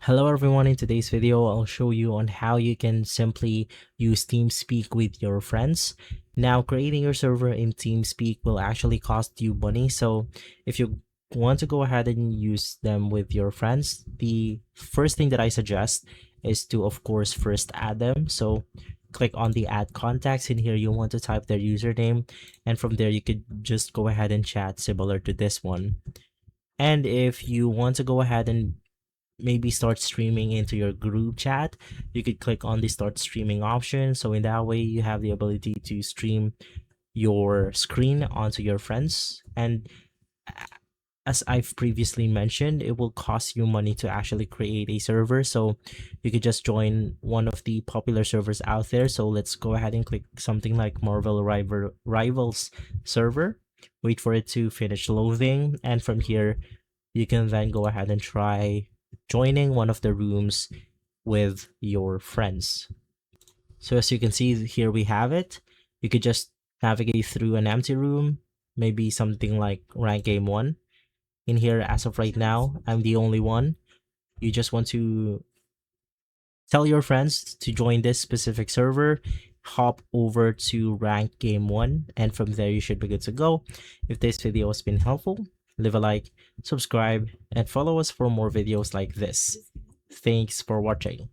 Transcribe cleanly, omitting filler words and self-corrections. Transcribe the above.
Hello everyone, in today's video I'll show you on how you can simply use TeamSpeak with your friends. Now creating your server in TeamSpeak will actually cost you money, so if you want to go ahead and use them with your friends, the first thing that I suggest is to of course first add them. So click on the add contacts. In here you want to type their username, and from there you could just go ahead and chat similar to this one. And if you want to go ahead and maybe start streaming into your group chat, you could click on the start streaming option. So in that way you have the ability to stream your screen onto your friends. And as I've previously mentioned, it will cost you money to actually create a server, so you could just join one of the popular servers out there. So let's go ahead and click something like Marvel Rivals server, wait for it to finish loading, and from here you can then go ahead and try joining one of the rooms with your friends. So as you can see here, we have it. You could just navigate through an empty room, maybe something like rank game 1. In here, as of right now, I'm the only one. You just want to tell your friends to join this specific server, hop over to rank game 1, and from there you should be good to go. If this video has been helpful, leave a like, subscribe, and follow us for more videos like this. Thanks for watching.